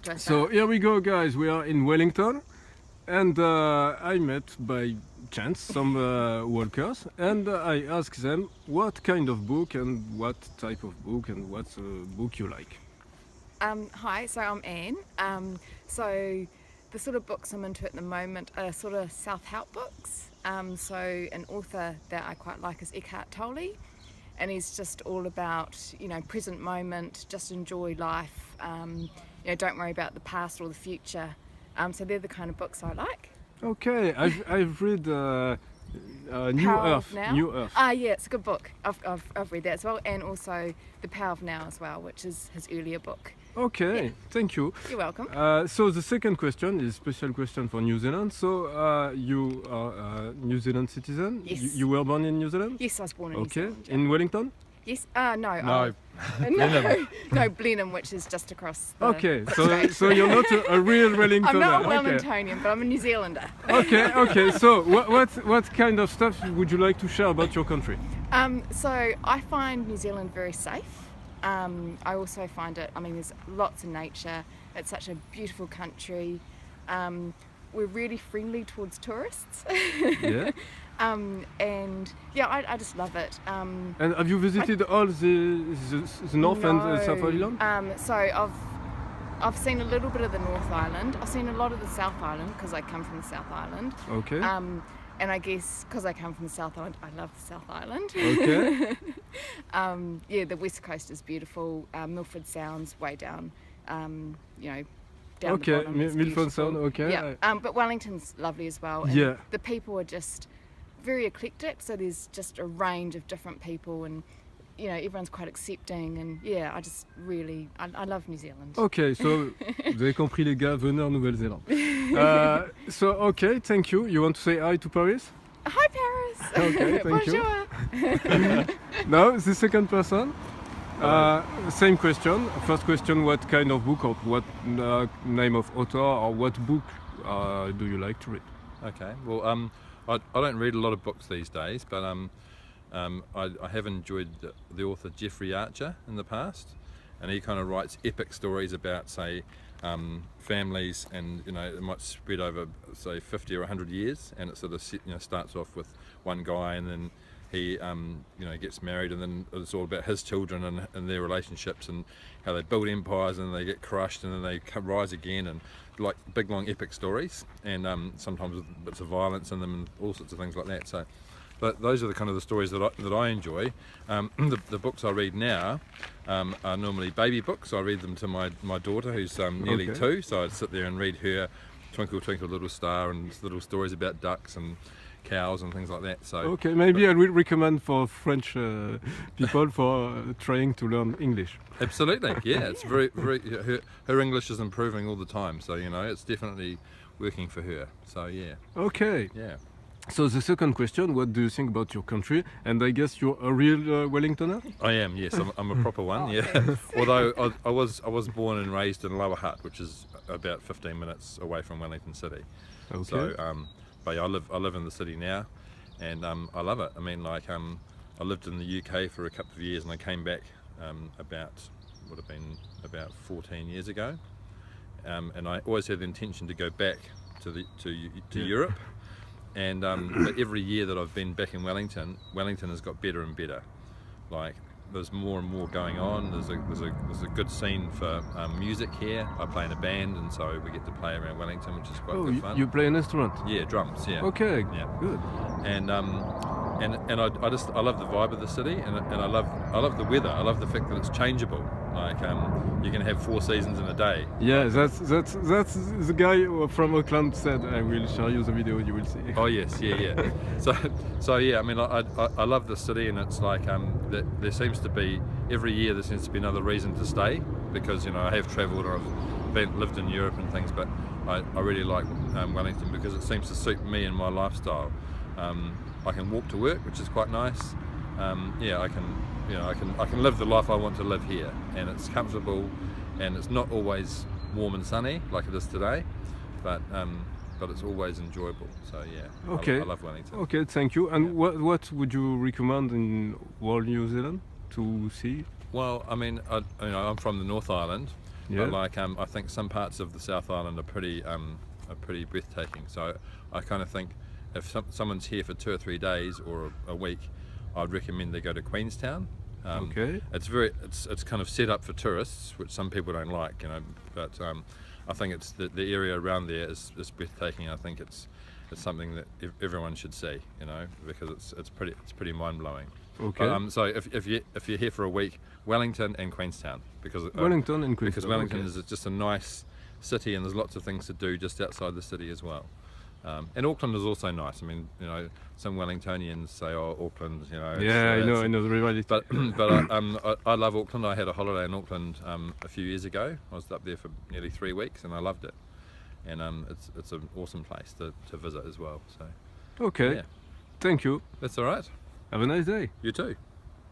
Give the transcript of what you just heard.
Do I So start? here we go, guys. We are in Wellington, and I met by chance some workers, and I asked them what kind of book and what type of book and what's a book you like. Hi, so I'm Anne. So the sort of books I'm into at the moment are sort of self-help books. So an author that I quite like is Eckhart Tolle, and he's just all about, present moment, just enjoy life, don't worry about the past or the future. So they're the kind of books I like. Okay, I've read New Power Earth. of Now. New Earth. Yeah, it's a good book. I've read that as well, and also The Power of Now as well, which is his earlier book. Okay, Yeah. thank you. You're welcome. So the second question is a special question for New Zealand. So you are a New Zealand citizen? Yes. You were born in New Zealand? Yes, I was born in New Okay, Zealand. in Wellington? Yes. No. No, Blenheim, which is just across the Okay, state. so you're not a real Wellingtoner. I'm not a Okay. Wellingtonian, but I'm a New Zealander. Okay. So what kind of stuff would you like to share about your country? So I find New Zealand very safe. I also find it, there's lots of nature. It's such a beautiful country. We're really friendly towards tourists. Yeah. And yeah, I just love it. And have you visited all the North and the South Island? So I've seen a little bit of the North Island. I've seen a lot of the South Island because I come from the South Island. Okay. And I guess because I come from the South Island, I love the South Island. Okay. Yeah, the West Coast is beautiful. Milford Sound's way down, down Okay, the bottom. It's Milford beautiful. Sound, okay. Yeah, but Wellington's lovely as well. And Yeah. the people are just very eclectic, so there's just a range of different people, and everyone's quite accepting, and yeah, I just really, I love New Zealand. Okay, so vous avez compris les gars, venez en Nouvelle-Zélande. So okay, thank you. You want to say hi to Paris? Hi Paris! Okay, thank you. Bonjour! Now the second person. Same question. First question: what kind of book or what name of author or what book do you like to read? Okay. Well, I don't read a lot of books these days, but I have enjoyed the author Jeffrey Archer in the past, and he kind of writes epic stories about, say, families, and it might spread over, say, 50 or 100 years, and it sort of starts off with one guy, and then he gets married, and then it's all about his children and their relationships and how they build empires and they get crushed and then they rise again, and like big long epic stories, and sometimes with bits of violence in them and all sorts of things like that. So but those are the kind of the stories that I enjoy. The books I read now are normally baby books. I read them to my daughter, who's nearly 2, so I'd sit there and read her Twinkle Twinkle Little Star and little stories about ducks and cows and things like that. So okay, maybe I will recommend for French people for trying to learn English. Absolutely, yeah, it's very her English is improving all the time, so it's definitely working for her. So yeah. Okay. Yeah. So the second question: what do you think about your country? And I guess you're a real Wellingtoner. I am, yes. I'm a proper one. Oh, Yeah. thanks. Although I was born and raised in Lower Hutt, which is about 15 minutes away from Wellington City. Okay. So, but I live in the city now, and I love it. I lived in the UK for a couple of years, and I came back would have been about 14 years ago, and I always had the intention to go back to Europe. And but every year that I've been back in Wellington has got better and better. Like there's more and more going on. There's a good scene for music here. I play in a band, and so we get to play around Wellington, which is quite good fun. You play an instrument? Yeah, drums. Yeah. Okay. Yeah. Good. And I love the vibe of the city, and I love the weather. I love the fact that it's changeable. Like you can have 4 seasons in a day. Yeah, that's the guy from Auckland said. I will show you the video. You will see. Oh yes, yeah. So yeah. I love the city, and it's like there seems to be every year there seems to be another reason to stay, because I have travelled or I've lived in Europe and things, but I really like Wellington because it seems to suit me and my lifestyle. I can walk to work, which is quite nice. I can live the life I want to live here, and it's comfortable, and it's not always warm and sunny like it is today, but it's always enjoyable. So yeah, Okay. I love Wellington. Okay, thank you. And what would you recommend in World New Zealand to see? Well, I'm from the North Island, Yeah. But like I think some parts of the South Island are pretty breathtaking. So I kind of think if someone's here for 2 or 3 days or a week, I'd recommend they go to Queenstown. Okay. It's kind of set up for tourists, which some people don't like, you know. But I think it's the area around there is breathtaking. I think it's something that everyone should see, you know, because it's pretty mind blowing. Okay. But, so if you're here for a week, Wellington and Queenstown, because Wellington and because Queenstown. Wellington Okay. is just a nice city, and there's lots of things to do just outside the city as well. And Auckland is also nice. I mean, you know, some Wellingtonians say, "Oh, Auckland, you know." Yeah, I know the reality. But I love Auckland. I had a holiday in Auckland a few years ago. I was up there for nearly 3 weeks, and I loved it. And it's an awesome place to visit as well. So Okay. yeah, Thank you. that's all right. Have a nice day. You too.